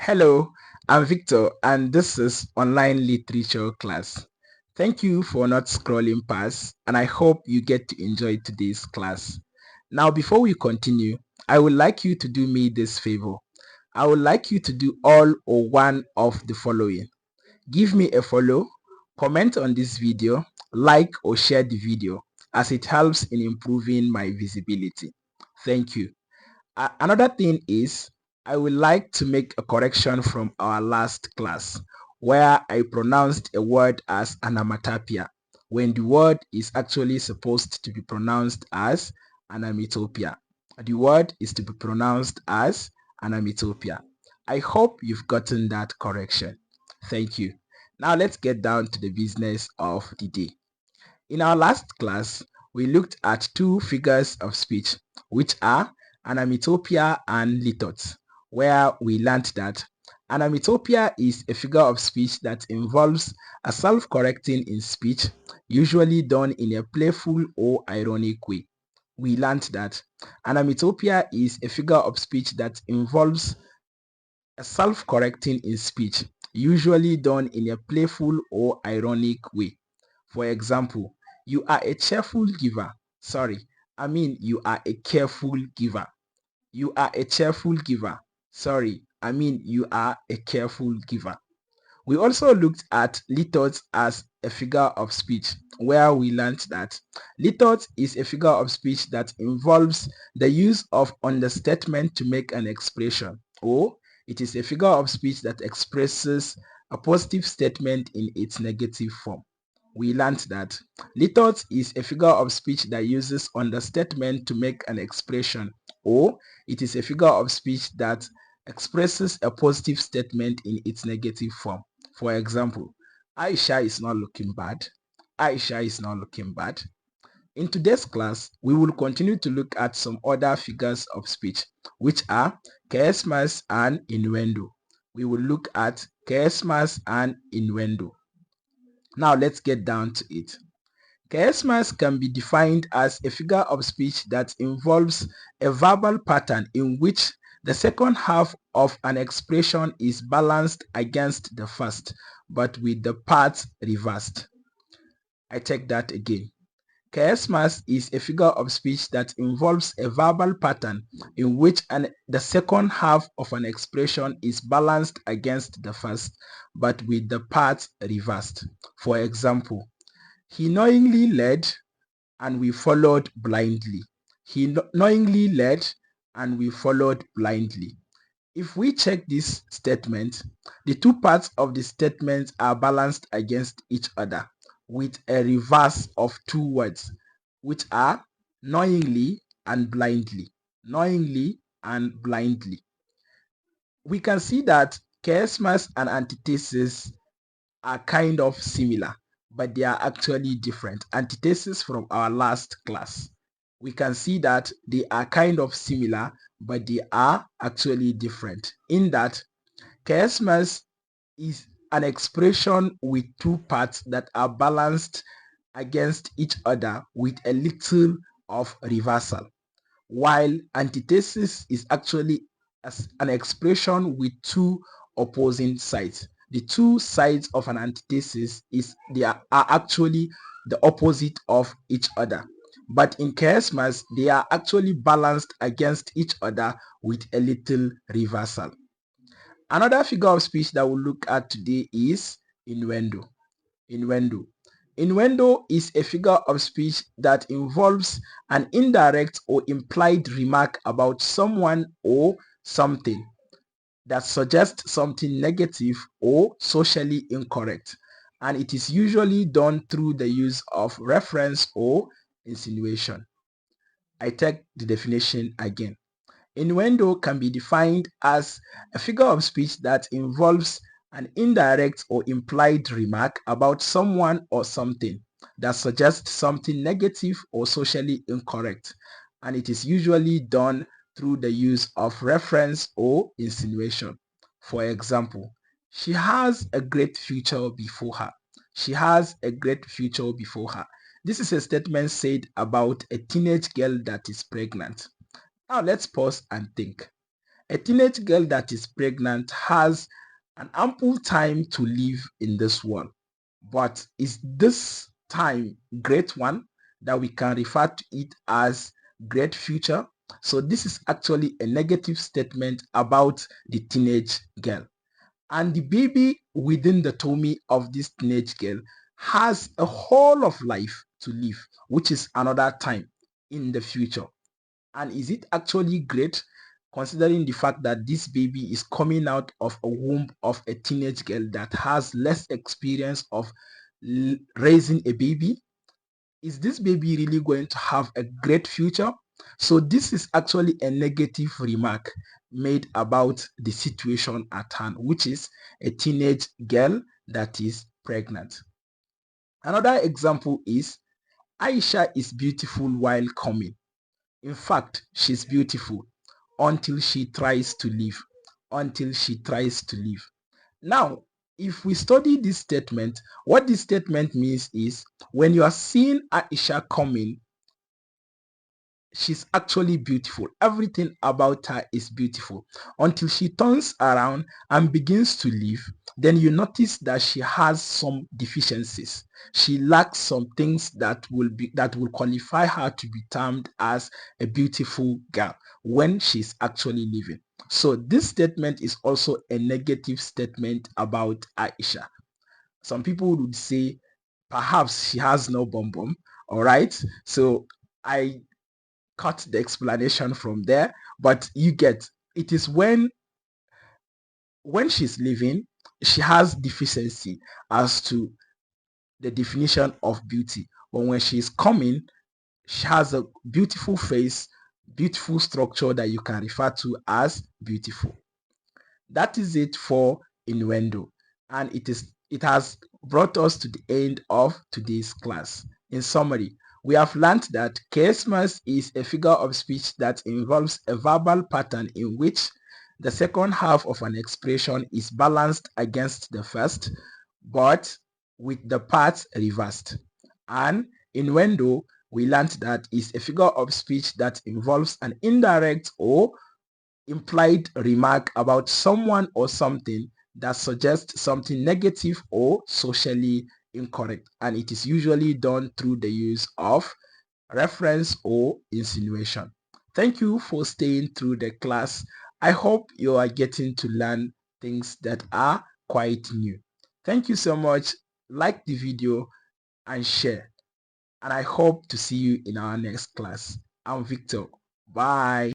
Hello, I'm Victor, and this is Online Literature Class. Thank you for not scrolling past, and I hope you get to enjoy today's class. Now, before we continue, I would like you to do me this favor. I would like you to do all or one of the following. Give me a follow, comment on this video, like or share the video, as it helps in improving my visibility. Thank you. Another thing is, I would like to make a correction from our last class where I pronounced a word as anamatapia when the word is actually supposed to be pronounced as anamitopia. The word is to be pronounced as anamitopia. I hope you've gotten that correction. Thank you. Now let's get down to the business of the day. In our last class, we looked at two figures of speech, which are anamitopia and lithos, where we learned that anamitopia is a figure of speech that involves a self-correcting in speech, usually done in a playful or ironic way. We learned that anamitopia is a figure of speech that involves a self-correcting in speech, usually done in a playful or ironic way. For example, you are a cheerful giver. Sorry, you are a careful giver. You are a cheerful giver. Sorry, you are a careful giver. We also looked at lithos as a figure of speech, where we learned that lithos is a figure of speech that involves the use of understatement to make an expression, or it is a figure of speech that expresses a positive statement in its negative form. We learned that lithos is a figure of speech that uses understatement to make an expression, or it is a figure of speech that expresses a positive statement in its negative form. For example, Aisha is not looking bad. Aisha is not looking bad. In today's class, we will continue to look at some other figures of speech, which are chiasmus and innuendo. We will look at chiasmus and innuendo. Now let's get down to it. Chiasmus can be defined as a figure of speech that involves a verbal pattern in which the second half of an expression is balanced against the first, but with the parts reversed. I take that again. Chiasmus is a figure of speech that involves a verbal pattern in which the second half of an expression is balanced against the first, but with the parts reversed. For example, he knowingly led and we followed blindly. He knowingly led and we followed blindly. If we check this statement, the two parts of the statement are balanced against each other with a reverse of two words, which are knowingly and blindly. Knowingly and blindly. We can see that chiasmus and antithesis are kind of similar, but they are actually different. Antithesis from our last class. We can see that they are kind of similar, but they are actually different in that chiasmus is an expression with two parts that are balanced against each other with a little of reversal, while antithesis is actually an expression with two opposing sides. The two sides of an antithesis are actually the opposite of each other. But in chiasmus, they are actually balanced against each other with a little reversal. Another figure of speech that we'll look at today is innuendo. Innuendo. Innuendo is a figure of speech that involves an indirect or implied remark about someone or something that suggests something negative or socially incorrect, and it is usually done through the use of reference or insinuation. I take the definition again. Innuendo can be defined as a figure of speech that involves an indirect or implied remark about someone or something that suggests something negative or socially incorrect, and it is usually done through the use of reference or insinuation. For example, she has a great future before her. She has a great future before her. This is a statement said about a teenage girl that is pregnant. Now let's pause and think. A teenage girl that is pregnant has an ample time to live in this world. But is this time great one that we can refer to it as great future? So this is actually a negative statement about the teenage girl. And the baby within the tummy of this teenage girl has a whole of life to live, which is another time in the future. And is it actually great considering the fact that this baby is coming out of a womb of a teenage girl that has less experience of raising a baby? Is this baby really going to have a great future? So this is actually a negative remark made about the situation at hand, which is a teenage girl that is pregnant. Another example is Aisha is beautiful while coming. In fact, she's beautiful until she tries to leave. Until she tries to leave. Now, if we study this statement, what this statement means is when you are seeing Aisha coming, she's actually beautiful. Everything about her is beautiful until she turns around and begins to leave. Then you notice that she has some deficiencies. She lacks some things that will qualify her to be termed as a beautiful girl when she's actually leaving. So this statement is also a negative statement about Aisha. Some people would say perhaps she has no bum bum. All right. So I cut the explanation from there, but you get it is when she's leaving, she has deficiency as to the definition of beauty. But when she's coming, she has a beautiful face, beautiful structure that you can refer to as beautiful. That is it for innuendo, and it has brought us to the end of today's class. In summary, we have learned that charisma is a figure of speech that involves a verbal pattern in which the second half of an expression is balanced against the first, but with the parts reversed. And innuendo, we learned that is a figure of speech that involves an indirect or implied remark about someone or something that suggests something negative or socially incorrect, and it is usually done through the use of reference or insinuation. Thank you for staying through the class. I hope you are getting to learn things that are quite new. Thank you so much. Like the video and share, and I hope to see you in our next class. I'm Victor. Bye.